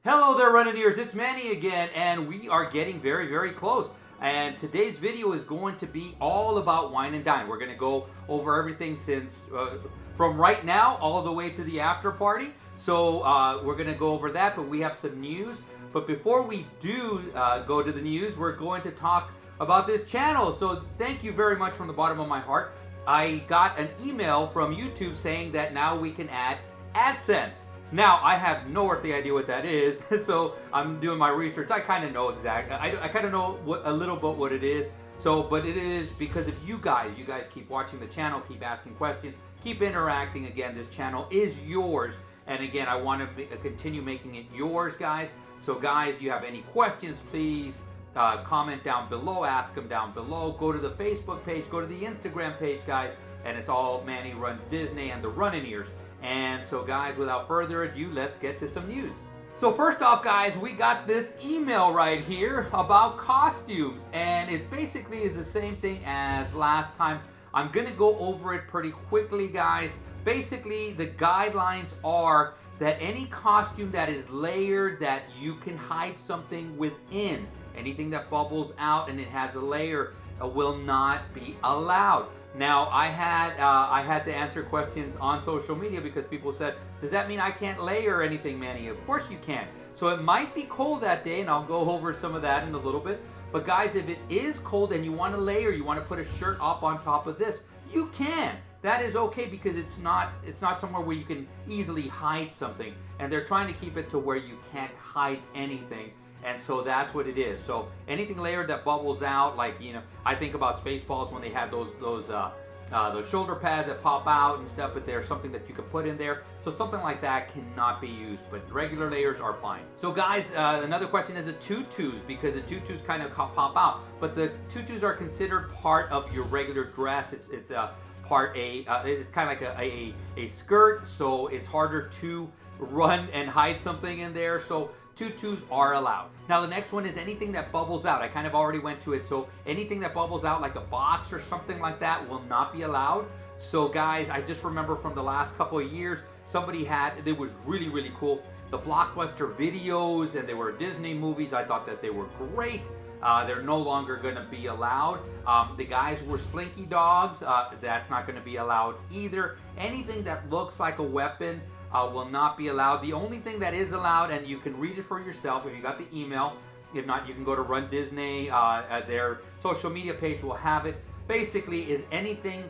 Hello there, runDineers. It's Manny again, and we are getting very, very close. And today's video is going to be all about Wine and Dine. We're going to go over everything from right now all the way to the after party. So we're going to go over that, but we have some news. But before we do go to the news, we're going to talk about this channel. So thank you very much from the bottom of my heart. I got an email from YouTube saying that now we can add AdSense. Now, I have no earthly idea what that is, so I'm doing my research. I kind of know exactly. I kind of know a little bit what it is. So, but it is because of you guys. You guys keep watching the channel, keep asking questions, keep interacting. Again, this channel is yours. And again, I want to continue making it yours, guys. So, guys, you have any questions, please comment down below, ask them down below. Go to the Facebook page, go to the Instagram page, guys. And it's all Manny Runs Disney and the runDineers. And so, guys, without further ado, let's get to some news. So first off, guys, we got this email right here about costumes. And it basically is the same thing as last time. I'm going to go over it pretty quickly, guys. Basically, the guidelines are that any costume that is layered, that you can hide something within, anything that bubbles out and it has a layer, will not be allowed. Now, I had to answer questions on social media because people said, does that mean I can't layer anything, Manny? Of course you can. So it might be cold that day, and I'll go over some of that in a little bit. But guys, if it is cold and you want to layer, you want to put a shirt up on top of this, you can. That is okay because it's not somewhere where you can easily hide something. And they're trying to keep it to where you can't hide anything. And so that's what it is. So anything layered that bubbles out, like, you know, I think about Spaceballs when they had those shoulder pads that pop out and stuff, but there's something that you can put in there. So something like that cannot be used, but regular layers are fine. So guys, another question is the tutus, because the tutus kind of pop out, but the tutus are considered part of your regular dress. It's it's kind of like a skirt, so it's harder to run and hide something in there. So tutus are allowed. Now the next one is anything that bubbles out. I kind of already went to it. So anything that bubbles out like a box or something like that will not be allowed. So guys, I just remember from the last couple of years, somebody had, it was really, really cool, the blockbuster videos, and they were Disney movies. I thought that they were great. They're no longer going to be allowed. The guys were slinky dogs. That's not going to be allowed either. Anything that looks like a weapon will not be allowed. The only thing that is allowed, and you can read it for yourself if you got the email. If not, you can go to runDisney. Their social media page will have it. Basically, is anything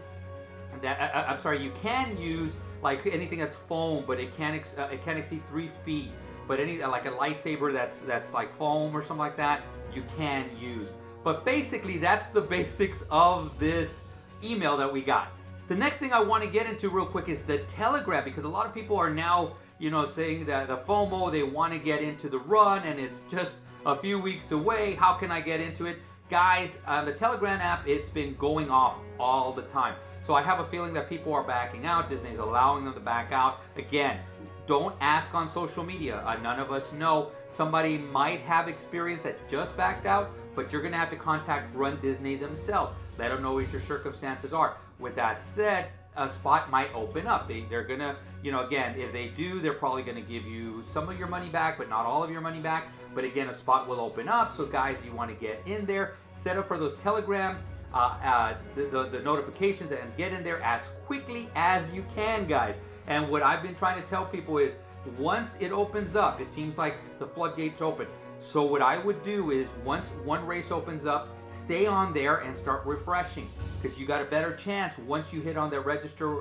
that you can use, like anything that's foam, but it can't exceed 3 feet. But any like a lightsaber that's like foam or something like that, you can use. But basically, that's the basics of this email that we got. The next thing I want to get into real quick is the Telegram, because a lot of people are now, you know, saying that the FOMO, they want to get into the run and it's just a few weeks away. How can I get into it? Guys, the Telegram app, it's been going off all the time. So I have a feeling that people are backing out. Disney's allowing them to back out. Again, don't ask on social media. None of us know. Somebody might have experience that just backed out, but you're going to have to contact runDisney themselves. Let them know what your circumstances are. With that said, a spot might open up. They're going to, you know, again, if they do, they're probably going to give you some of your money back, but not all of your money back. But again, a spot will open up. So guys, you want to get in there, set up for those Telegram, the notifications, and get in there as quickly as you can, guys. And what I've been trying to tell people is once it opens up, it seems like the floodgates open. So what I would do is once one race opens up, stay on there and start refreshing, because you got a better chance once you hit on the register.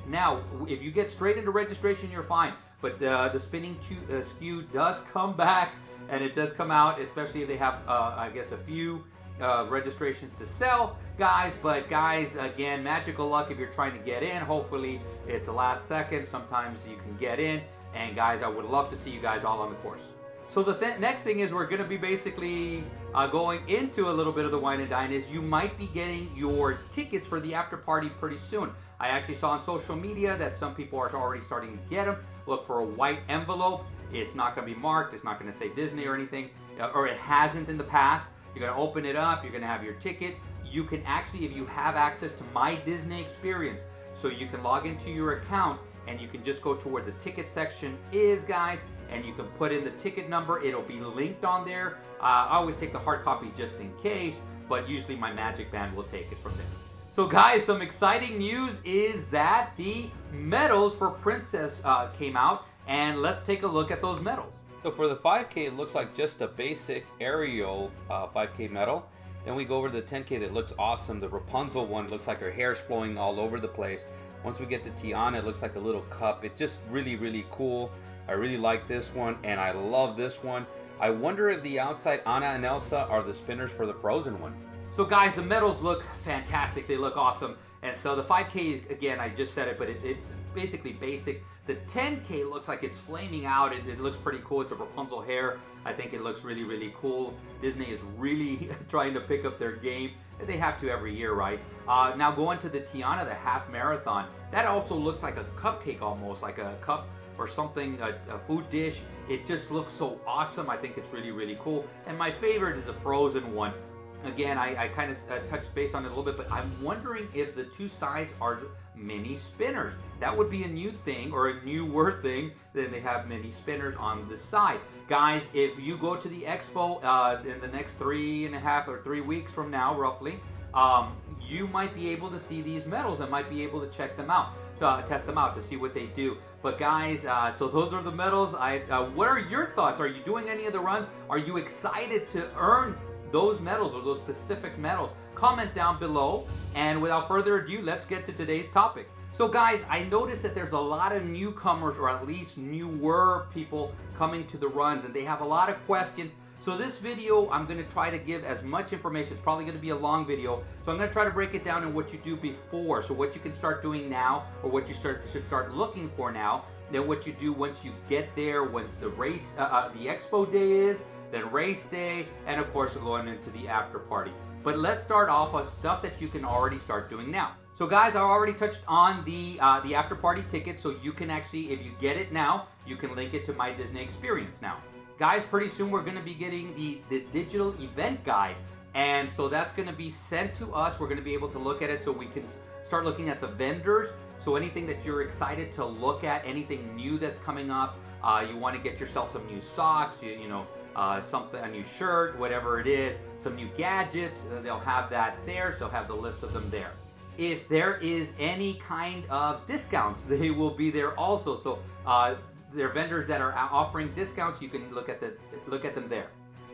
Now, if you get straight into registration, you're fine. But the spinning skew does come back, and it does come out, especially if they have, I guess, a few registrations to sell, guys. But guys, again, magical luck if you're trying to get in. Hopefully it's the last second. Sometimes you can get in. And guys, I would love to see you guys all on the course. So the next thing is we're going to be basically going into a little bit of the Wine and Dine. Is you might be getting your tickets for the after party pretty soon. I actually saw on social media that some people are already starting to get them. Look for a white envelope. It's not going to be marked. It's not going to say Disney or anything, or it hasn't in the past. You're going to open it up. You're going to have your ticket. You can actually, if you have access to My Disney Experience, so you can log into your account and you can just go to where the ticket section is, guys, and you can put in the ticket number. It'll be linked on there. I always take the hard copy just in case, but usually my magic band will take it from there. So guys, some exciting news is that the medals for Princess came out, and let's take a look at those medals. So for the 5K, it looks like just a basic aerial 5K medal. Then we go over to the 10K that looks awesome. The Rapunzel one looks like her hair's flowing all over the place. Once we get to Tiana, it looks like a little cup. It's just really, really cool. I really like this one, and I love this one. I wonder if the outside Anna and Elsa are the spinners for the Frozen one. So guys, the medals look fantastic. They look awesome. And so the 5K, again, I just said it, but it's basically basic. The 10K looks like it's flaming out. It looks pretty cool. It's a Rapunzel hair. I think it looks really, really cool. Disney is really trying to pick up their game. They have to every year, right? Now going to the Tiana, the half marathon, that also looks like a cupcake almost, like a cup or something, a food dish. It just looks so awesome. I think it's really, really cool. And my favorite is a Frozen one. Again, I kind of touched base on it a little bit, but I'm wondering if the two sides are mini spinners. That would be a new thing, or a newer thing, then they have mini spinners on the side. Guys, if you go to the expo in the next 3.5 or 3 weeks from now, roughly, you might be able to see these medals and might be able to check them out, test them out to see what they do. But guys, so those are the medals. What are your thoughts? Are you doing any of the runs? Are you excited to earn those medals or those specific medals? Comment down below, and without further ado, let's get to today's topic. So guys, I noticed that there's a lot of newcomers, or at least newer people coming to the runs, and they have a lot of questions. So this video, I'm going to try to give as much information. It's probably going to be a long video, so I'm going to try to break it down in what you do before, so what you can start doing now, or what you should start looking for now, then what you do once you get there, once the race, the expo day is, then race day, and of course we're going into the after party. But let's start off with stuff that you can already start doing now. So guys, I already touched on the after party ticket, so you can actually, if you get it now, you can link it to My Disney Experience now. Guys, pretty soon we're going to be getting the digital event guide, and so that's going to be sent to us. We're going to be able to look at it, so we can start looking at the vendors. So anything that you're excited to look at, anything new that's coming up, you want to get yourself some new socks, something, a new shirt, whatever it is, some new gadgets, they'll have that there, so have the list of them there. If there is any kind of discounts, they will be there also. So there are vendors that are offering discounts. You can look at them there.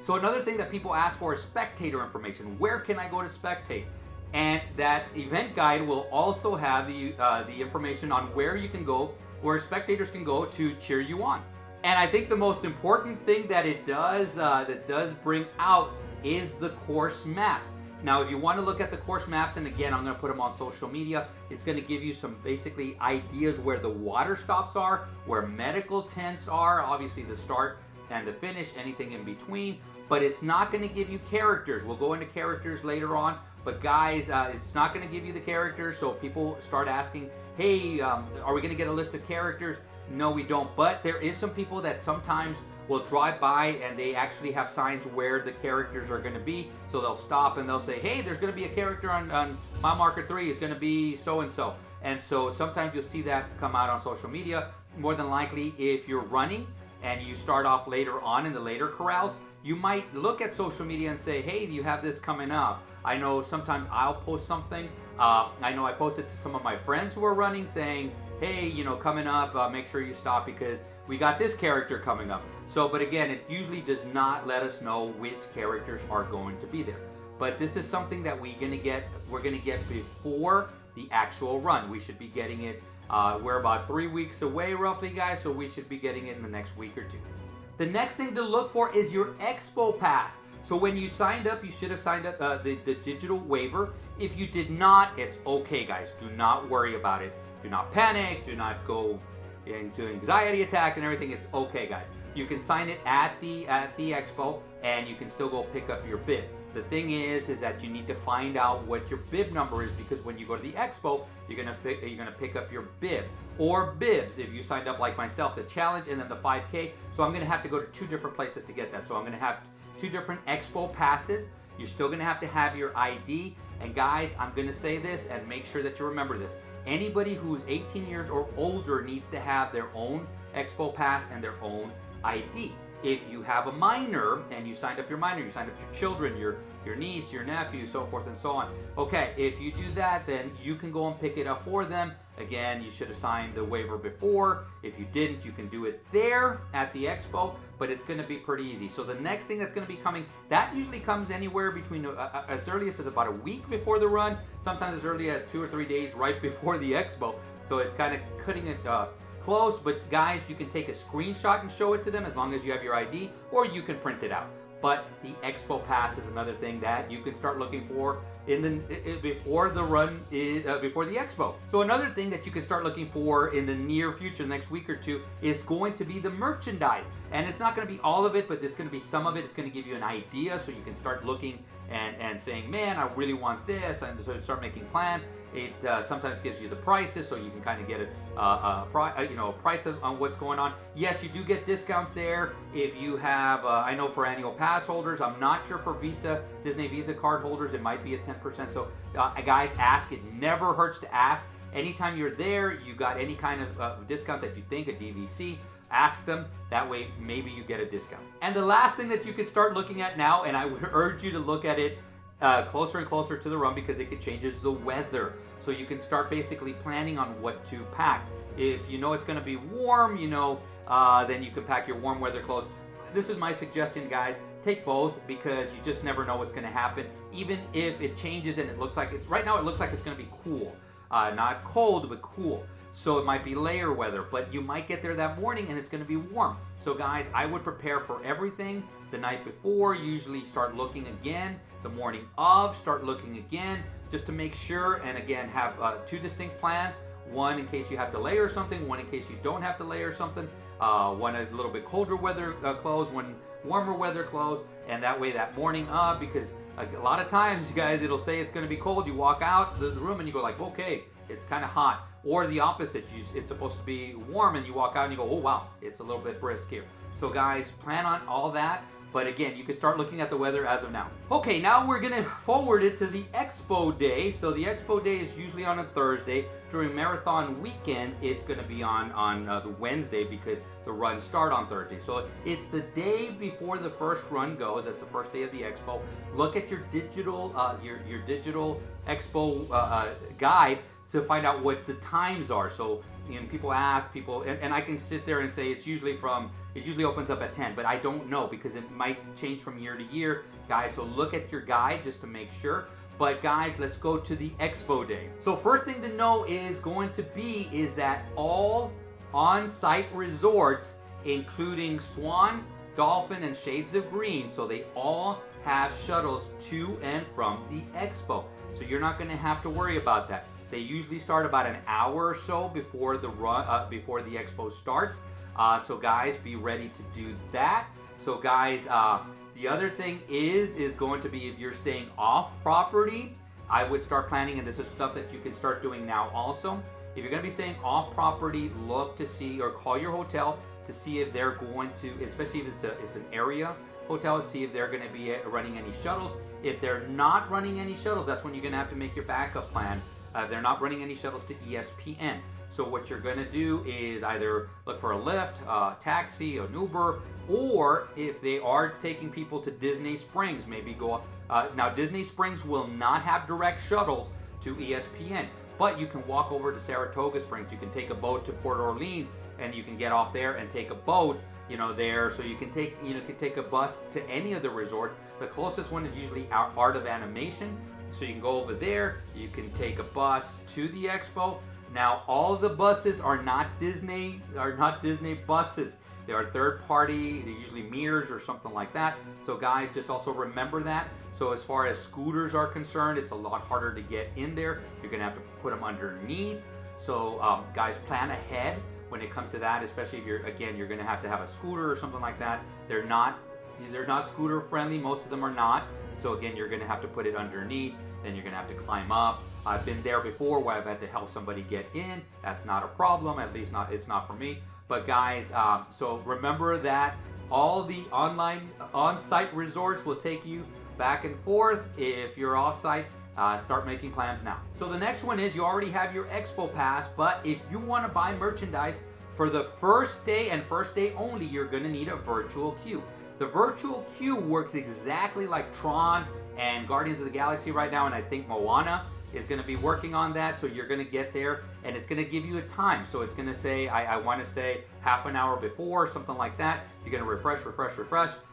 So another thing that people ask for is spectator information. Where can I go to spectate? And that event guide will also have the information on where you can go, where spectators can go to cheer you on. And I think the most important thing that it does, bring out, is the course maps. Now, if you want to look at the course maps, and again, I'm going to put them on social media, it's going to give you some basically ideas where the water stops are, where medical tents are, obviously the start and the finish, anything in between, but it's not going to give you characters. We'll go into characters later on, but guys, it's not going to give you the characters, so people start asking, hey, are we going to get a list of characters? No, we don't, but there is some people that sometimes will drive by and they actually have signs where the characters are going to be, so they'll stop and they'll say, hey, there's going to be a character on mile marker 3, it's going to be so-and-so. And so sometimes you'll see that come out on social media. More than likely, if you're running and you start off later on in the later corrals, you might look at social media and say, hey, you have this coming up. I know sometimes I'll post something. I know I posted to some of my friends who are running saying, hey, coming up, make sure you stop because we got this character coming up. So, but again, it usually does not let us know which characters are going to be there. But this is something that we're gonna get before the actual run. We should be getting it, we're about 3 weeks away roughly, guys, so we should be getting it in the next week or two. The next thing to look for is your Expo Pass. So when you signed up, you should have signed up the digital waiver. If you did not, it's okay, guys. Do not worry about it. Do not panic. Do not go into anxiety attack and everything. It's okay, guys. You can sign it at the expo, and you can still go pick up your bib. The thing is that you need to find out what your bib number is, because when you go to the expo, you're gonna pick up your bib or bibs if you signed up like myself, the challenge and then the 5K. So I'm gonna have to go to 2 different places to get that. So I'm gonna have 2 different expo passes. You're still gonna have to have your ID. And guys, I'm gonna say this and make sure that you remember this. Anybody who's 18 years or older needs to have their own expo pass and their own ID. If you have a minor and you signed up your minor, you signed up your children, your niece, your nephew, so forth and so on. Okay, if you do that, then you can go and pick it up for them. Again, you should have signed the waiver before. If you didn't, you can do it there at the expo, but it's going to be pretty easy. So the next thing that's going to be coming, that usually comes anywhere between as early as about a week before the run, sometimes as early as 2 or 3 days right before the expo. So it's kind of cutting it close, but guys, you can take a screenshot and show it to them as long as you have your ID, or you can print it out. But the expo pass is another thing that you can start looking for before the run before the expo. So another thing that you can start looking for in the near future, the next week or two, is going to be the merchandise. And it's not going to be all of it, but it's going to be some of it. It's going to give you an idea, so you can start looking and saying, man, I really want this, and so start making plans. It sometimes gives you the prices, so you can kind of get a price on what's going on. Yes, you do get discounts there if you have. I know for annual pass holders, I'm not sure for Disney Visa card holders, it might be a 10%. So guys, ask. It never hurts to ask. Anytime you're there, you got any kind of discount that you think, a DVC. Ask them, that way maybe you get a discount. And the last thing that you can start looking at now, and I would urge you to look at it closer and closer to the run, because it changes the weather. So you can start basically planning on what to pack. If you know it's going to be warm, then you can pack your warm weather clothes. This is my suggestion, guys. Take both, because you just never know what's going to happen. Even if it changes and it looks like right now it looks like it's going to be cool. Not cold, but cool. So it might be layer weather, but you might get there that morning and it's going to be warm. So guys, I would prepare for everything the night before. Usually start looking again the morning of, start looking again, just to make sure. And again, have 2 distinct plans. One in case you have to layer something, one in case you don't have to layer something. One a little bit colder weather clothes, one warmer weather clothes, and that way that morning of, because a lot of times, you guys, it'll say it's going to be cold. You walk out the room and you go like, okay, it's kind of hot. Or the opposite, it's supposed to be warm, and you walk out and you go, oh wow, it's a little bit brisk here. So guys, plan on all that. But again, you can start looking at the weather as of now. Okay, now we're gonna forward it to the expo day. So the expo day is usually on a Thursday. During marathon weekend, it's gonna be on the Wednesday, because the runs start on Thursday. So it's the day before the first run goes. That's the first day of the expo. Look at your digital your digital expo guide to find out what the times are. So people ask and I can sit there and say it usually opens up at 10, but I don't know, because it might change from year to year, guys. So look at your guide just to make sure. But guys, let's go to the expo day. So first thing to know is that all on-site resorts, including Swan, Dolphin, and Shades of Green, so they all have shuttles to and from the expo. So you're not going to have to worry about that. They usually start about an hour or so before the before the expo starts. So guys, be ready to do that. So guys, the other thing is going to be, if you're staying off property, I would start planning, and this is stuff that you can start doing now also. If you're going to be staying off property, look to see, or call your hotel to see if they're going to, especially if it's an area hotel, see if they're going to be running any shuttles. If they're not running any shuttles, that's when you're going to have to make your backup plan. They're not running any shuttles to ESPN. So what you're going to do is either look for a Lyft, a taxi, an Uber, or if they are taking people to Disney Springs, maybe go. Now Disney Springs will not have direct shuttles to ESPN, but you can walk over to Saratoga Springs. You can take a boat to Port Orleans, and you can get off there and take a boat, there. So you can take a bus to any of the resorts. The closest one is usually Art of Animation. So you can go over there, you can take a bus to the expo. Now, all of the buses are not Disney buses. They are third party, they're usually Mears or something like that. So guys, just also remember that. So as far as scooters are concerned, it's a lot harder to get in there. You're gonna have to put them underneath. So guys, plan ahead when it comes to that, especially if you're gonna have to have a scooter or something like that. They're not scooter friendly, most of them are not. So again, you're going to have to put it underneath, then you're going to have to climb up. I've been there before where I've had to help somebody get in. That's not a problem, at least it's not for me. But guys, so remember that all the on-site resorts will take you back and forth. If you're off-site, start making plans now. So the next one is, you already have your expo pass, but if you want to buy merchandise For the first day and first day only, you're going to need a virtual queue. The virtual queue works exactly like Tron and Guardians of the Galaxy right now, and I think Moana is going to be working on that. So you're going to get there, and it's going to give you a time. So it's going to say, I want to say half an hour before, something like that. You're going to refresh,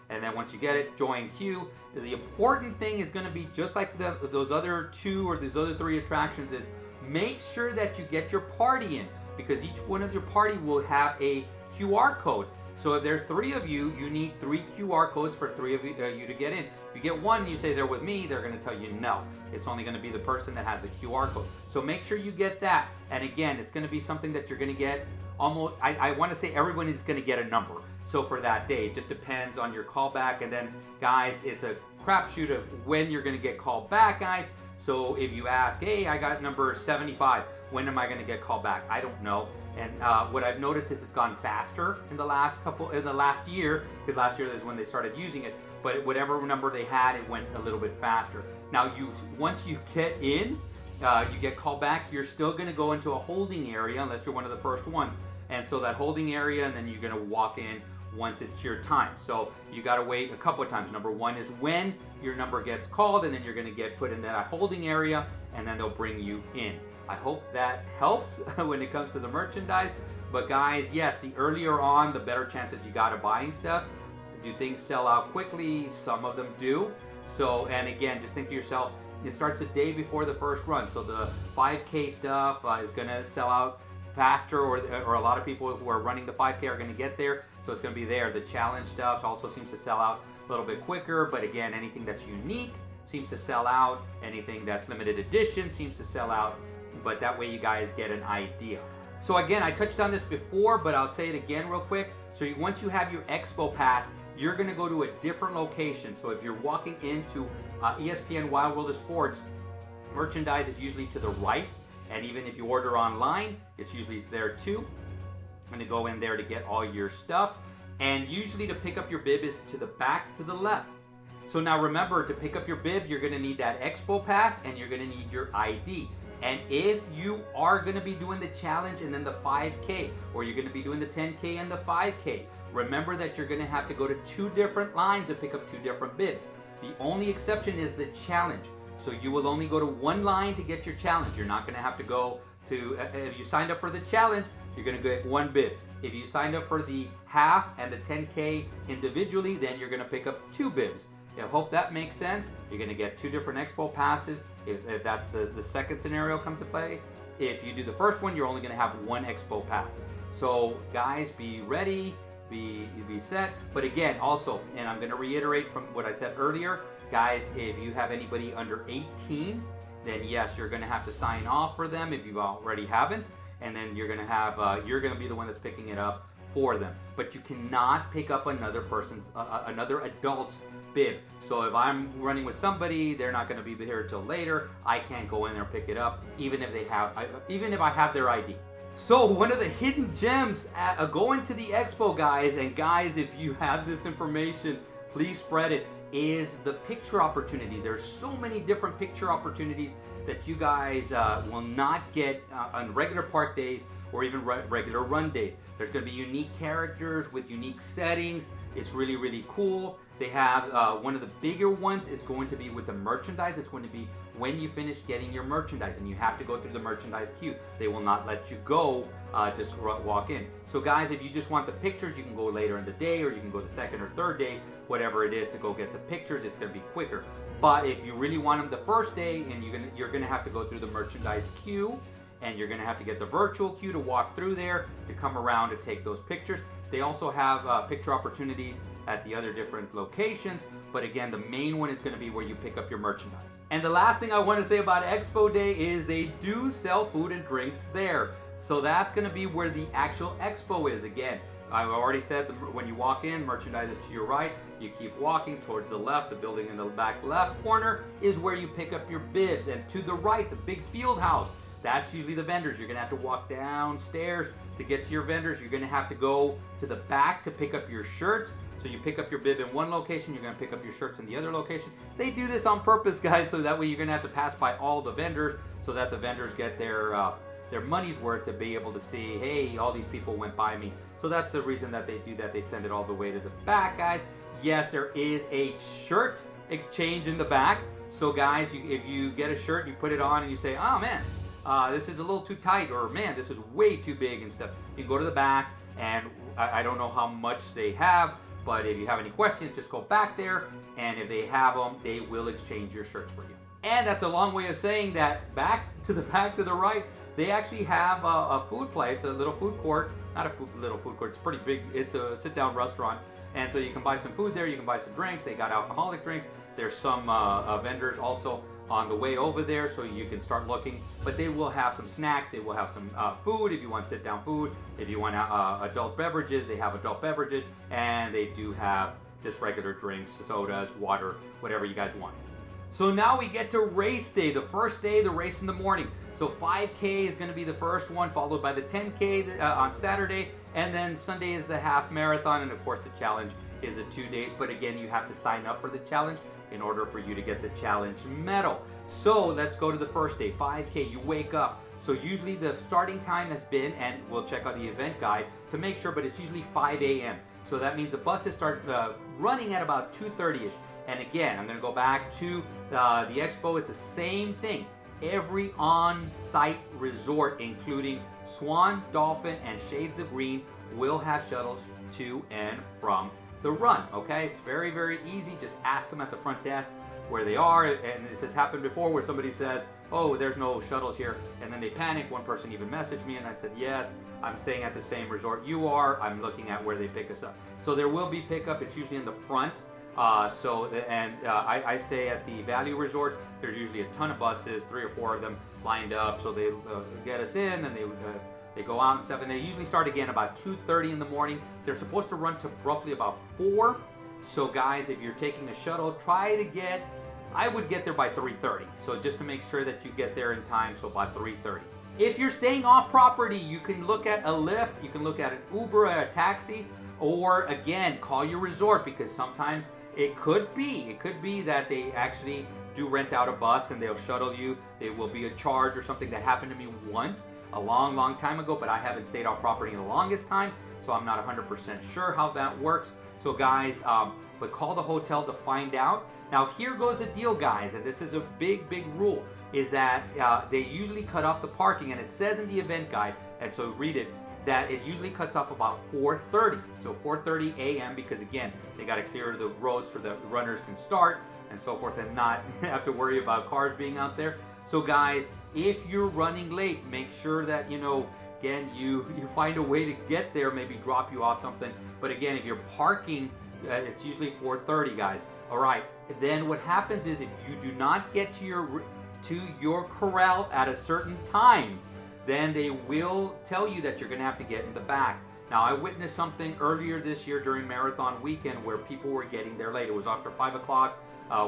and then once you get it, join queue. The important thing is going to be just like those other 2 or these other 3 attractions is make sure that you get your party in, because each one of your party will have a QR code. So if there's 3 of you, you need 3 QR codes for 3 of you to get in. If you get one and you say they're with me, they're going to tell you no. It's only going to be the person that has a QR code. So make sure you get that. And again, it's going to be something that you're going to get almost, I want to say everyone is going to get a number. So for that day, it just depends on your callback. And then guys, it's a crapshoot of when you're going to get called back, guys. So if you ask, hey, I got number 75, when am I going to get called back? I don't know. And what I've noticed is it's gone faster in the last year, because last year is when they started using it. But whatever number they had, it went a little bit faster. Now, once you get in, you get called back, you're still going to go into a holding area unless you're one of the first ones. And so that holding area, and then you're going to walk in once it's your time. So you got to wait a couple of times. Number 1 is when your number gets called, and then you're going to get put in that holding area, and then they'll bring you in. I hope that helps when it comes to the merchandise. But guys, yes, the earlier on, the better chances you got of buying stuff. Do things sell out quickly? Some of them do. So, and again, just think to yourself, it starts a day before the first run. So the 5K stuff is going to sell out faster, or a lot of people who are running the 5K are going to get there. So it's going to be there. The challenge stuff also seems to sell out a little bit quicker. But again, anything that's unique seems to sell out. Anything that's limited edition seems to sell out. But that way you guys get an idea. So again, I touched on this before, but I'll say it again real quick. So once you have your Expo Pass, you're going to go to a different location. So if you're walking into ESPN Wild World of Sports, merchandise is usually to the right. And even if you order online, it's usually there too. I'm going to go in there to get all your stuff. And usually to pick up your bib is to the back to the left. So now remember, to pick up your bib, you're going to need that Expo Pass, and you're going to need your ID. And if you are going to be doing the challenge and then the 5K, or you're going to be doing the 10K and the 5K, remember that you're going to have to go to 2 different lines to pick up 2 different bibs. The only exception is the challenge. So you will only go to 1 line to get your challenge. You're not going to have to go to, if you signed up for the challenge, you're going to get 1 bib. If you signed up for the half and the 10K individually, then you're going to pick up 2 bibs. I hope that makes sense. You're going to get 2 different Expo Passes if that's the second scenario comes to play. If you do the first one, you're only going to have 1 Expo Pass. So guys, be ready, be set. But again, also, and I'm going to reiterate from what I said earlier, guys, if you have anybody under 18, then yes, you're going to have to sign off for them if you already haven't. And then you're going to have, you're going to be the one that's picking it up for them. But you cannot pick up another person's, another adult's bib. So if I'm running with somebody, they're not going to be here till later. I can't go in there and pick it up, even if they have, even if I have their ID. So one of the hidden gems going to the expo, guys, and guys, if you have this information, please spread it, is the picture opportunities. There's so many different picture opportunities that you guys will not get on regular park days or even regular run days. There's going to be unique characters with unique settings. It's really, really cool. They have one of the bigger ones is going to be with the merchandise. It's going to be when you finish getting your merchandise, and you have to go through the merchandise queue. They will not let you go just walk in. So guys, if you just want the pictures, you can go later in the day, or you can go the second or third day, whatever it is, to go get the pictures. It's going to be quicker. But if you really want them the first day, and you're gonna have to go through the merchandise queue, and you're gonna have to get the virtual queue to walk through there to come around to take those pictures. They also have picture opportunities at the other different locations, but again, the main one is gonna be where you pick up your merchandise. And the last thing I want to say about Expo Day is they do sell food and drinks there. So that's gonna be where the actual expo is. Again, I've already said when you walk in, merchandise is to your right. You keep walking towards the left. The building in the back left corner is where you pick up your bibs. And to the right, the big field house, that's usually the vendors. You're gonna have to walk downstairs to get to your vendors. You're gonna have to go to the back to pick up your shirts. So you pick up your bib in one location, you're gonna pick up your shirts in the other location. They do this on purpose, guys, so that way you're gonna have to pass by all the vendors so that the vendors get their their money's worth to be able to see, hey, all these people went by me. So that's the reason that they do that. They send it all the way to the back, guys. Yes, there is a shirt exchange in the back. So guys, if you get a shirt, you put it on and you say, oh man, this is a little too tight, or man, this is way too big and stuff. You go to the back, and I don't know how much they have, but if you have any questions, just go back there, and if they have them, they will exchange your shirts for you. And that's a long way of saying that back to the right, they actually have a food place, a little food court. Not a little food court, it's pretty big. It's a sit-down restaurant. And so you can buy some food there, you can buy some drinks. They got alcoholic drinks. There's some vendors also on the way over there, so you can start looking. But they will have some snacks, they will have some food if you want sit-down food. If you want adult beverages, they have adult beverages. And they do have just regular drinks, sodas, water, whatever you guys want. So now we get to race day, the first day, the race in the morning. So 5K is going to be the first one, followed by the 10K on Saturday, and then Sunday is the half marathon, and of course the challenge is 2 days. But again, you have to sign up for the challenge in order for you to get the challenge medal. So let's go to the first day, 5K. You wake up. So usually the starting time has been, and we'll check out the event guide to make sure, but it's usually 5 a.m. So that means the buses start running at about 2:30ish. And again, I'm going to go back to the expo. It's the same thing. Every on-site resort, including Swan, Dolphin, and Shades of Green, will have shuttles to and from the run. Okay, it's very, very easy. Just ask them at the front desk where they are. And this has happened before where somebody says, oh, there's no shuttles here, and then they panic. One person even messaged me, and I said, yes, I'm staying at the same resort you are. I'm looking at where they pick us up. So there will be pickup. It's usually in the front. I stay at the Value Resorts. There's usually a ton of buses, 3 or 4 of them lined up. So they get us in, and they go out and stuff. And they usually start again about 2:30 in the morning. They're supposed to run to roughly about 4. So guys, if you're taking a shuttle, try to get, I would get there by 3:30. So just to make sure that you get there in time, so by 3:30. If you're staying off property, you can look at a Lyft, you can look at an Uber, a taxi, or again, call your resort, because sometimes it could be that they actually do rent out a bus and they'll shuttle you. There will be a charge or something. That happened to me once a long time ago, but I haven't stayed off property in the longest time, so I'm not 100% sure how that works. So guys, but call the hotel to find out. Now here goes the deal, guys, and this is a big rule, is that they usually cut off the parking, and it says in the event guide, and so read it, that it usually cuts off about 4:30. So 4:30 a.m. because again, they got to clear the roads so the runners can start and so forth, and not have to worry about cars being out there. So guys, if you're running late, make sure that, again, you find a way to get there, maybe drop you off something. But again, if you're parking, it's usually 4:30, guys. All right. Then what happens is, if you do not get to your corral at a certain time, then they will tell you that you're going to have to get in the back. Now, I witnessed something earlier this year during marathon weekend where people were getting there late. It was after 5 o'clock.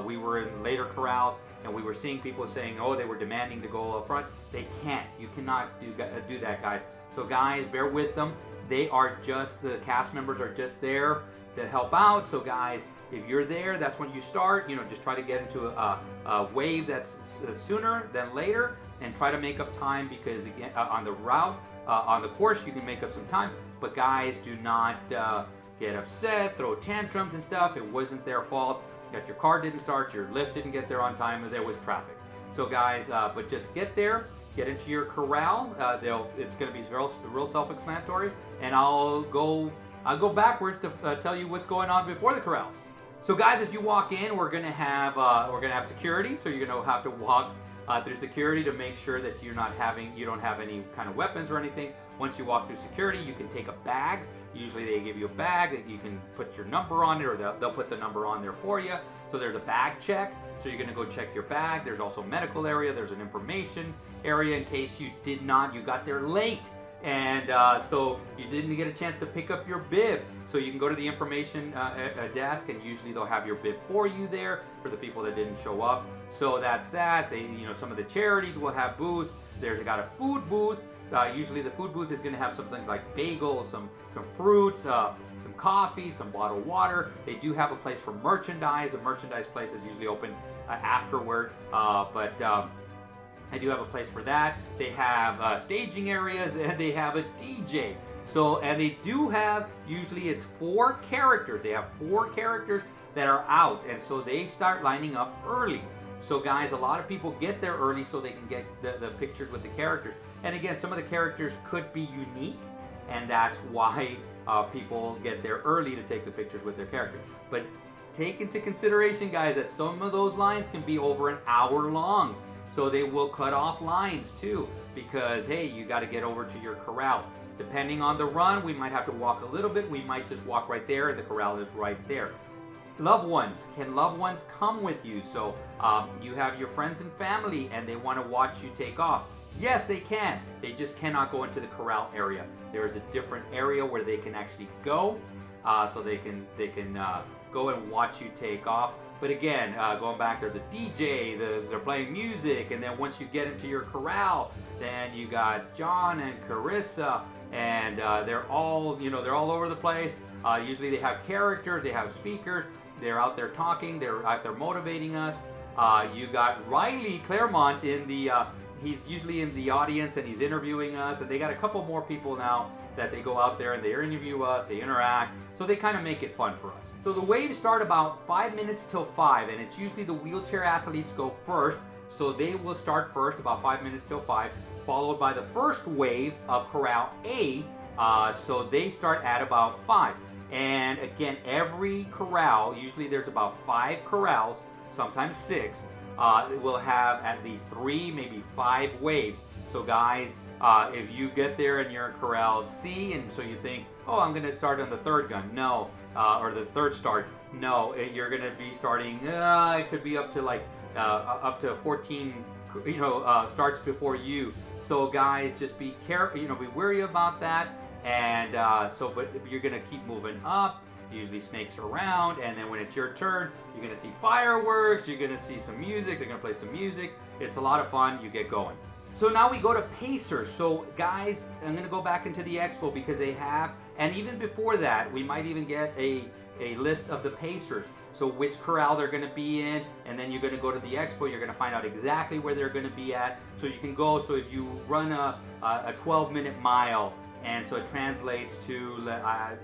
We were in later corrals, and we were seeing people saying, oh, they were demanding to go up front. They can't. You cannot do that, guys. So, guys, bear with them. They are just, the cast members are just there to help out. So, guys, if you're there, that's when you start. Just try to get into a wave that's sooner than later, and try to make up time, because again, on the route, on the course, you can make up some time. But guys, do not get upset, throw tantrums and stuff. It wasn't their fault that your car didn't start, your Lyft didn't get there on time, or there was traffic. So guys, but just get there, get into your corral. It's going to be real self-explanatory, and I'll go backwards to tell you what's going on before the corrals. So guys, as you walk in, we're gonna have security. So you're gonna have to walk through security to make sure that you don't have any kind of weapons or anything. Once you walk through security, you can take a bag. Usually they give you a bag that you can put your number on it, or they'll put the number on there for you. So there's a bag check. So you're gonna go check your bag. There's also a medical area. There's an information area in case you got there late. And so you didn't get a chance to pick up your bib. So you can go to the information desk, and usually they'll have your bib for you there for the people that didn't show up. So that's that. Some of the charities will have booths. Got a food booth. Usually the food booth is going to have some things like bagels, some fruits, some coffee, some bottled water. They do have a place for merchandise. A merchandise place is usually open afterward. I do have a place for that. They have staging areas, and they have a DJ. So, and they do have, usually it's 4 characters. They have 4 characters that are out, and so they start lining up early. So guys, a lot of people get there early so they can get the pictures with the characters. And again, some of the characters could be unique, and that's why people get there early to take the pictures with their characters. But take into consideration, guys, that some of those lines can be over an hour long. So they will cut off lines too, because hey, you got to get over to your corral. Depending on the run, we might have to walk a little bit. We might just walk right there. The corral is right there. Loved ones, can loved ones come with you? So you have your friends and family and they want to watch you take off. Yes, they can. They just cannot go into the corral area. There is a different area where they can actually go, so they can go and watch you take off. But again, going back, there's a DJ, they're playing music, and then once you get into your corral, then you got John and Carissa, and they're all, they're all over the place. Usually they have characters, they have speakers, they're out there talking, they're out there motivating us. You got Riley Claremont in the, he's usually in the audience and he's interviewing us, and they got a couple more people now that they go out there and they interview us, they interact, so they kind of make it fun for us. So the waves start about 5 minutes till 5, and it's usually the wheelchair athletes go first, so they will start first about 5 minutes till 5, followed by the first wave of Corral A, so they start at about 5. And again, every corral, usually there's about 5 corrals, sometimes 6, will have at least 3, maybe 5 waves. So guys, if you get there and you're in Corral C, and so you think, oh, I'm going to start on the 3rd gun, no, or the 3rd start, no, you're going to be starting, it could be up to like, up to 14, starts before you. So guys, just be careful, be wary about that, and but you're going to keep moving up. Usually snakes around, and then when it's your turn, you're going to see fireworks, you're going to see some music, they're going to play some music. It's a lot of fun. You get going. So now we go to Pacers. So guys, I'm going to go back into the expo because they have, and even before that, we might even get a list of the Pacers. So which corral they're going to be in, and then you're going to go to the expo, you're going to find out exactly where they're going to be at. So you can go, so if you run a 12-minute mile, and so it translates to,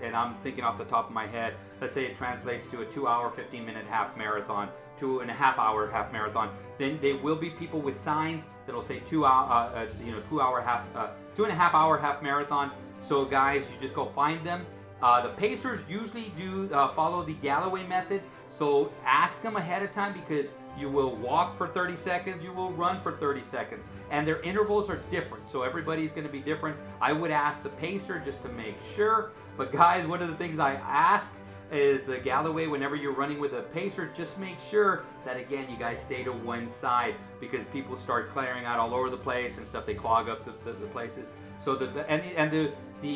and I'm thinking off the top of my head, let's say it translates to a 2-hour, 15-minute half marathon, 2.5-hour half marathon. Then there will be people with signs that'll say 2.5-hour half marathon. So guys, you just go find them. The Pacers usually do follow the Galloway method. So ask them ahead of time, because you will walk for 30 seconds, you will run for 30 seconds, and their intervals are different, so everybody's going to be different. I would ask the pacer just to make sure, but guys, one of the things I ask is Galloway, whenever you're running with a pacer, just make sure that, again, you guys stay to one side, because people start clearing out all over the place and stuff. They clog up the places. So the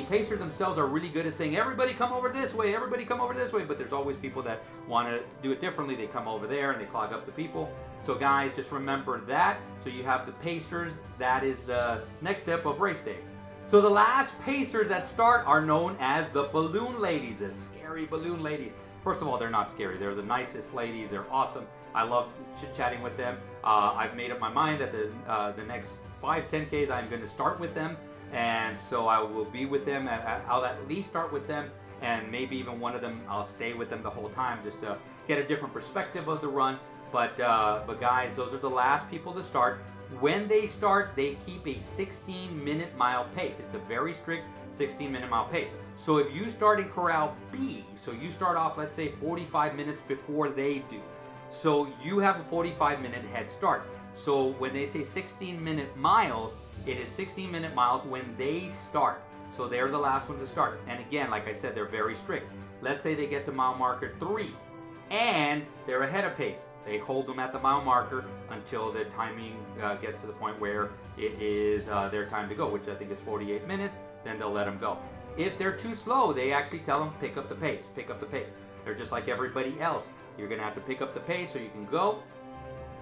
pacers themselves are really good at saying, everybody come over this way, everybody come over this way, but there's always people that want to do it differently. They come over there and they clog up the people. So guys, just remember that. So you have the pacers. That is the next step of race day. So the last pacers that start are known as the balloon ladies, the scary balloon ladies. First of all, they're not scary. They're the nicest ladies. They're awesome. I love chit-chatting with them. I've made up my mind that the next 5-10Ks I'm going to start with them. And so I will be with them. I'll at least start with them, and maybe even one of them I'll stay with them the whole time, just to get a different perspective of the run. But guys, those are the last people to start. When they start, they keep a 16-minute mile pace. It's a very strict 16-minute mile pace. So if you start in Corral B, so you start off, let's say, 45 minutes before they do. So you have a 45-minute head start. So when they say 16-minute miles, it is 16-minute miles when they start. So they're the last ones to start. And again, like I said, they're very strict. Let's say they get to mile marker 3 and they're ahead of pace. They hold them at the mile marker until the timing gets to the point where it is their time to go, which I think is 48 minutes. Then they'll let them go. If they're too slow, they actually tell them, pick up the pace, pick up the pace. They're just like everybody else. You're going to have to pick up the pace so you can go.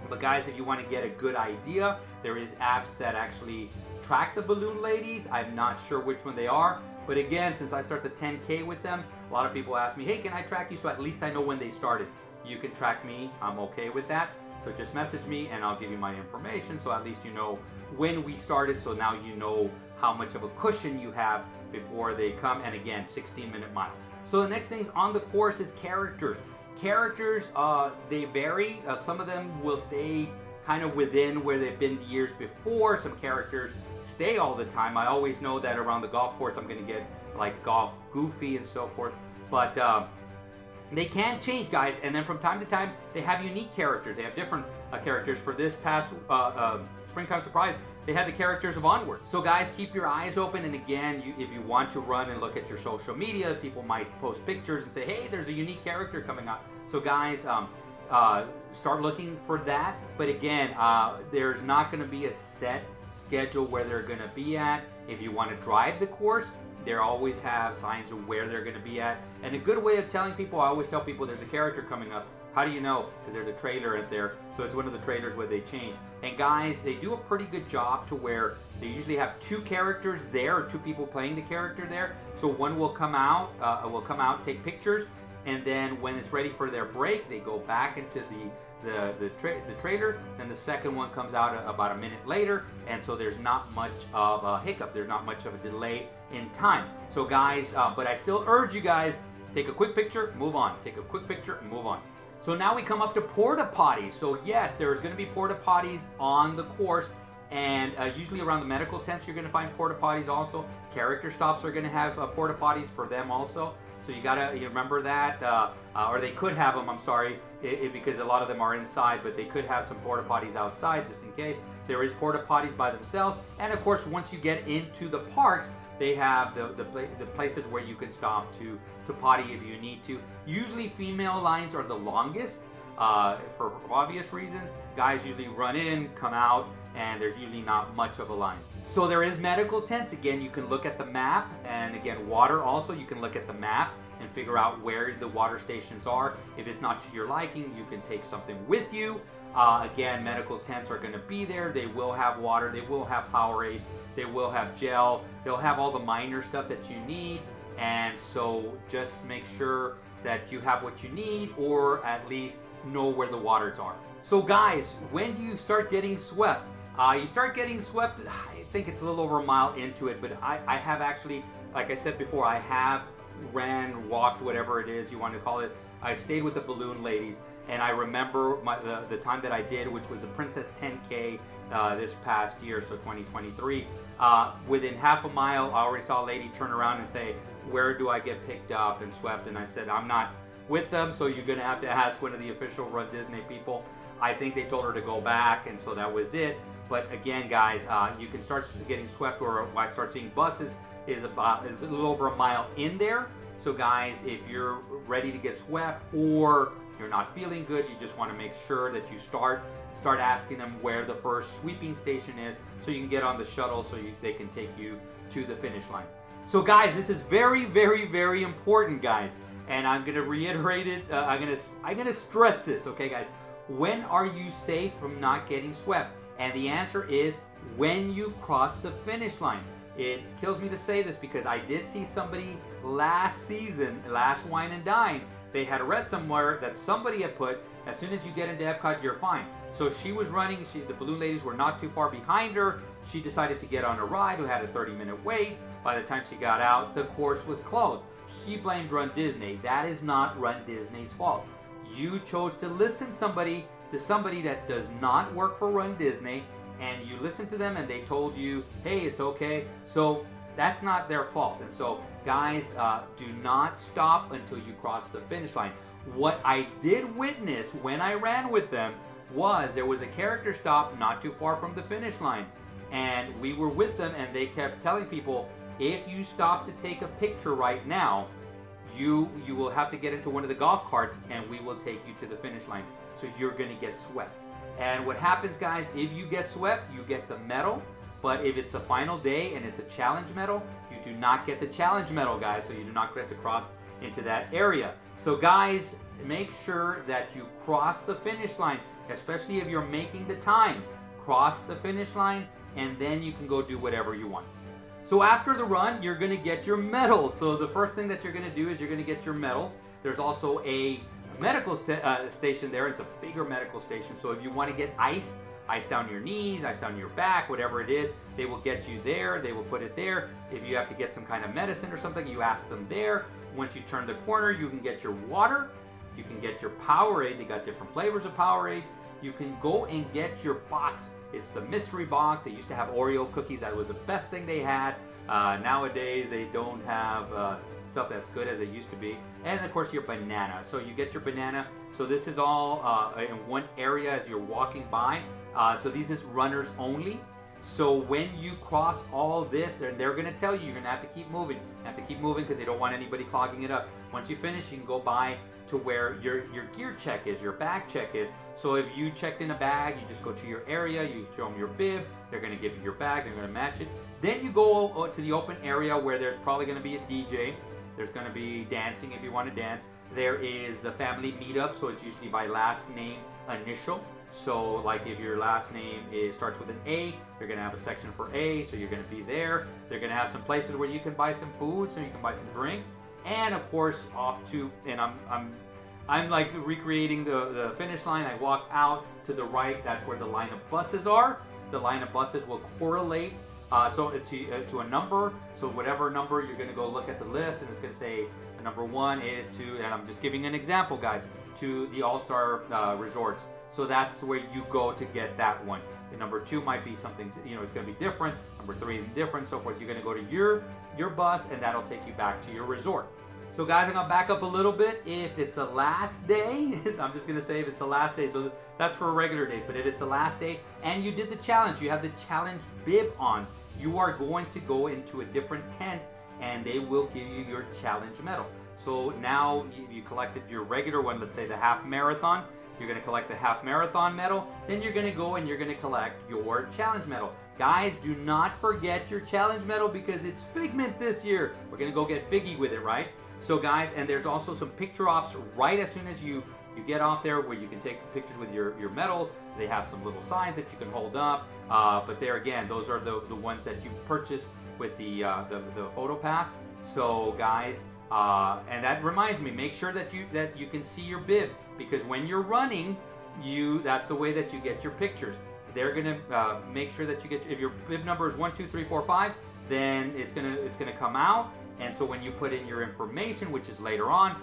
But guys, if you want to get a good idea, there is apps that actually track the balloon ladies. I'm not sure which one they are. But again, since I start the 10K with them, a lot of people ask me, hey, can I track you so at least I know when they started? You can track me. I'm okay with that. So just message me and I'll give you my information, so at least you know when we started, so now you know how much of a cushion you have before they come. And again, 16-minute miles. So the next things on the course is characters. Characters, they vary. Some of them will stay kind of within where they've been the years before. Some characters stay all the time. I always know that around the golf course I'm going to get like Golf Goofy and so forth. But they can change, guys. And then from time to time, they have unique characters. They have different characters. For this past Springtime Surprise, they had the characters of Onward. So guys, keep your eyes open. And again, if you want to run and look at your social media, people might post pictures and say, hey, there's a unique character coming out. So guys, start looking for that. But again, there's not going to be a set schedule where they're going to be at. If you want to drive the course, they always have signs of where they're going to be at. And a good way of telling people, I always tell people there's a character coming up. How do you know? Because there's a trailer in there. So it's one of the trailers where they change. And guys, they do a pretty good job to where they usually have two characters there, or two people playing the character there. So one will come out, take pictures, and then when it's ready for their break, they go back into the trailer. Then the second one comes out about a minute later, and so there's not much of a hiccup. There's not much of a delay in time. So guys, but I still urge you guys, take a quick picture, move on. Take a quick picture and move on. So now we come up to porta potties. So yes, there's going to be porta potties on the course, and usually around the medical tents you're going to find porta potties also. Character stops are going to have porta potties for them also. So you gotta remember that, or they could have them. I'm sorry, because a lot of them are inside, but they could have some porta potties outside just in case. There is porta potties by themselves, and of course, once you get into the parks, they have the places where you can stop to potty if you need to. Usually, female lines are the longest for obvious reasons. Guys usually run in, come out, and there's usually not much of a line. So there is medical tents. Again, you can look at the map, and again, water also, you can look at the map and figure out where the water stations are. If it's not to your liking, you can take something with you. Again, medical tents are going to be there. They will have water, they will have Powerade, they will have gel, they'll have all the minor stuff that you need. And so just make sure that you have what you need, or at least know where the waters are. So guys, when do you start getting swept? You start getting swept, I think it's a little over a mile into it, but I have actually, like I said before, I have ran, walked, whatever it is you want to call it. I stayed with the balloon ladies, and I remember the time that I did, which was the Princess 10K this past year, so 2023. Within half a mile, I already saw a lady turn around and say, where do I get picked up and swept? And I said, I'm not with them, so you're going to have to ask one of the official Run Disney people. I think they told her to go back, and so that was it. But again, guys, you can start getting swept, or I start seeing buses is a little over a mile in there. So guys, if you're ready to get swept, or you're not feeling good, you just want to make sure that you start asking them where the first sweeping station is, so you can get on the shuttle, so they can take you to the finish line. So guys, this is very, very, very important, guys, and I'm going to reiterate it. I'm going to stress this, okay, guys. When are you safe from not getting swept? And the answer is when you cross the finish line. It kills me to say this because I did see somebody last season, last Wine and Dine, they had read somewhere that somebody had put, as soon as you get into Epcot, you're fine. So she was running, the balloon ladies were not too far behind her. She decided to get on a ride who had a 30-minute wait. By the time she got out, the course was closed. She blamed Run Disney. That is not Run Disney's fault. You chose to listen to somebody that does not work for Run Disney, and you listened to them and they told you, hey, it's okay. So that's not their fault. And so guys, do not stop until you cross the finish line. What I did witness when I ran with them was there was a character stop not too far from the finish line, and we were with them, and they kept telling people, if you stop to take a picture right now, you will have to get into one of the golf carts and we will take you to the finish line. So you're going to get swept. And what happens, guys, if you get swept, you get the medal. But if it's a final day and it's a challenge medal, you do not get the challenge medal, guys. So you do not get to cross into that area. So guys, make sure that you cross the finish line, especially if you're making the time. Cross the finish line, and then you can go do whatever you want. So after the run, you're going to get your medals. So the first thing that you're going to do is you're going to get your medals. There's also a medical station there. It's a bigger medical station. So if you want to get ice down your knees, ice down your back, whatever it is, they will get you there. They will put it there. If you have to get some kind of medicine or something, you ask them there. Once you turn the corner, you can get your water. You can get your Powerade. They got different flavors of Powerade. You can go and get your box. It's the mystery box. They used to have Oreo cookies. That was the best thing they had. Nowadays, they don't have stuff that's good as it used to be. And of course, your banana. So you get your banana. So this is all in one area as you're walking by. So this is runners only. So when you cross all this, they're going to tell you you're going to have to keep moving. You have to keep moving because they don't want anybody clogging it up. Once you finish, you can go by to where your gear check is, your bag check is. So if you checked in a bag, you just go to your area, you show them your bib, they're going to give you your bag, they're going to match it. Then you go to the open area where there's probably going to be a DJ. There's going to be dancing if you want to dance. There is the family meetup, so it's usually by last name initial. So like if your last name starts with an A, you're going to have a section for A, so you're going to be there. They're going to have some places where you can buy some food, so you can buy some drinks. And of course, off to, and I'm like recreating the finish line. I walk out to the right. That's where the line of buses are. The line of buses will correlate to a number. So whatever number, you're going to go look at the list, and it's going to say the number 1 is to, and I'm just giving an example, guys, to the All-Star Resorts. So that's where you go to get that one. The number 2 might be something, it's going to be different. Number 3 is different, so forth. You're going to go to your bus, and that'll take you back to your resort. So guys, I'm going to back up a little bit. If it's the last day, I'm just going to say if it's the last day, so that's for regular days, but if it's the last day and you did the challenge, you have the challenge bib on, you are going to go into a different tent and they will give you your challenge medal. So now you collected your regular one, let's say the half marathon, you're going to collect the half marathon medal, then you're going to go and you're going to collect your challenge medal. Guys, do not forget your challenge medal because it's Figment this year. We're going to go get Figgy with it, right? So guys, and there's also some picture ops right as soon as you get off there where you can take pictures with your medals. They have some little signs that you can hold up. But there again, those are the ones that you purchase with the photo pass. So guys, and that reminds me, make sure that you can see your bib, because when you're running, that's the way that you get your pictures. They're gonna make sure that you get, if your bib number is 1, 2, 3, 4, 5, then it's gonna come out. And so when you put in your information, which is later on,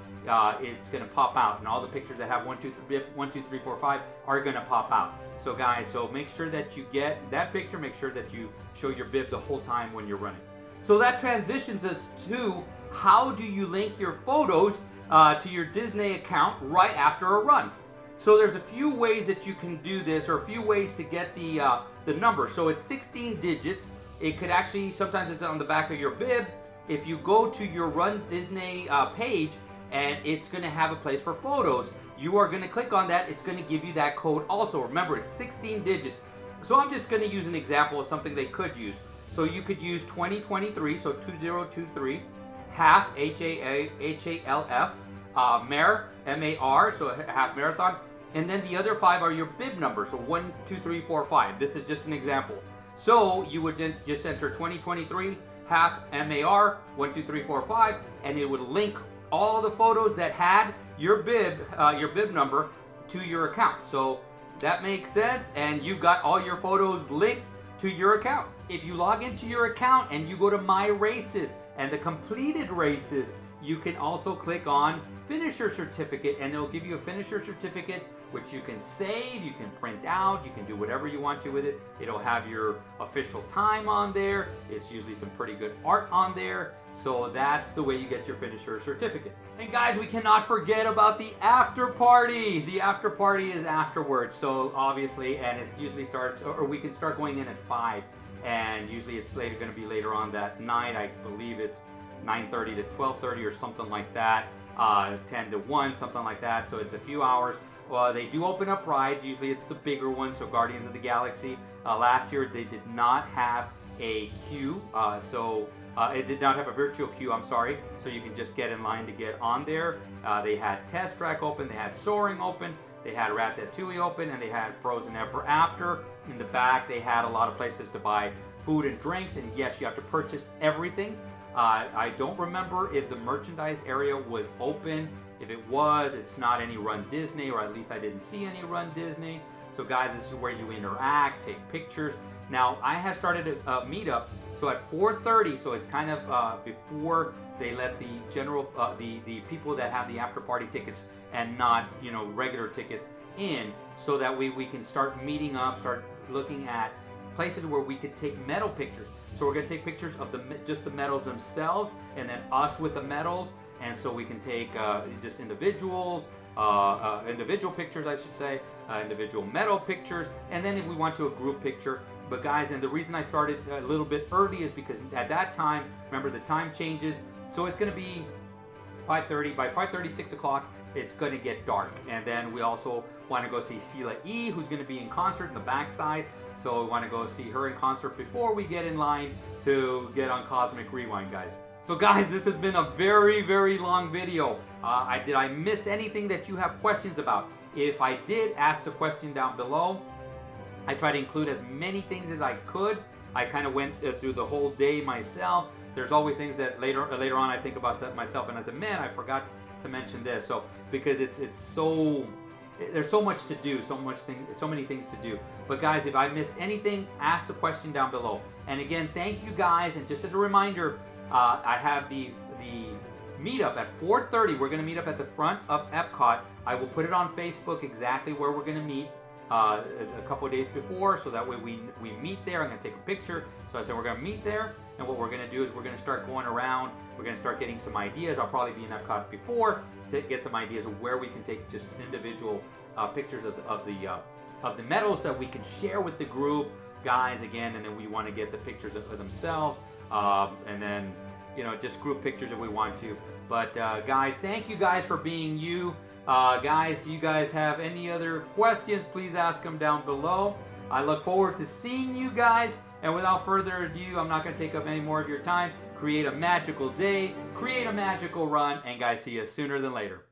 it's going to pop out. And all the pictures that have 1, 2, 3, 4, 5 are going to pop out. So guys, so make sure that you get that picture. Make sure that you show your bib the whole time when you're running. So that transitions us to how do you link your photos to your Disney account right after a run. So there's a few ways that you can do this, or a few ways to get the number. So it's 16 digits. It could actually, sometimes it's on the back of your bib. If you go to your runDisney page, and it's going to have a place for photos, you are going to click on that. It's going to give you that code also. Remember, it's 16 digits. So I'm just going to use an example of something they could use. So you could use 2023, so 2023, half, H-A-L-F, Mar, M-A-R, so half marathon. And then the other 5 are your bib numbers, so 1, 2, 3, 4, 5. This is just an example. So you would then just enter 2023, half MAR 1, 2, 3, 4, 5, and it would link all the photos that had your bib number to your account. So that makes sense, and you've got all your photos linked to your account. If you log into your account and you go to My Races and the completed races, you can also click on Finisher Certificate, and it'll give you a Finisher Certificate which you can save, you can print out, you can do whatever you want to with it. It'll have your official time on there. It's usually some pretty good art on there. So that's the way you get your Finisher Certificate. And guys, we cannot forget about the after party. The after party is afterwards. So obviously, and it usually starts, or we can start going in at 5. And usually it's going to be later on that night. I believe it's 9:30 to 12:30 or something like that. 10 to 1, something like that. So it's a few hours. Well, they do open up rides. Usually it's the bigger ones, so Guardians of the Galaxy. Last year they did not have a queue, it did not have a virtual queue, I'm sorry. So you can just get in line to get on there. They had Test Track open, they had Soaring open, they had Ratatouille open, and they had Frozen Ever After. In the back, they had a lot of places to buy food and drinks, and yes, you have to purchase everything. I don't remember if the merchandise area was open If it was, it's not any runDisney, or at least I didn't see any runDisney. So guys, this is where you interact, take pictures. Now I have started a meetup, so at 4:30, so it's kind of before they let the general, the people that have the after party tickets and not, you know, regular tickets in, so that we can start meeting up, start looking at places where we could take medal pictures. So we're gonna take pictures of just the medals themselves, and then us with the medals, and so we can take just individuals, individual pictures, I should say, individual medal pictures, and then if we want to a group picture. But guys, and the reason I started a little bit early is because at that time, remember the time changes, so it's gonna be 5:30. By 5:30, 6 o'clock, it's gonna get dark. And then we also want to go see Sheila E., who's gonna be in concert in the backside. So we want to go see her in concert before we get in line to get on Cosmic Rewind, guys. So guys, this has been a very, very long video. Did I miss anything that you have questions about? If I did, ask the question down below. I try to include as many things as I could. I kind of went through the whole day myself. There's always things that later on I think about myself, and I said, man, I forgot to mention this. So because it's so, there's so much to do, so many things to do. But guys, if I missed anything, ask the question down below. And again, thank you guys. And just as a reminder, I have the meetup at 4:30. We're going to meet up at the front of Epcot. I will put it on Facebook exactly where we're going to meet a couple of days before, so that way we meet there. I'm going to take a picture. So I said we're going to meet there, and what we're going to do is we're going to start going around. We're going to start getting some ideas. I'll probably be in Epcot before to get some ideas of where we can take just individual pictures of the medals that we can share with the group, guys, again, and then we want to get the pictures of themselves, and then, you know, just group pictures if we want to. But guys, thank you guys for being you. Guys, do you guys have any other questions? Please ask them down below. I look forward to seeing you guys. And without further ado, I'm not going to take up any more of your time. Create a magical day, create a magical run, and guys, see you sooner than later.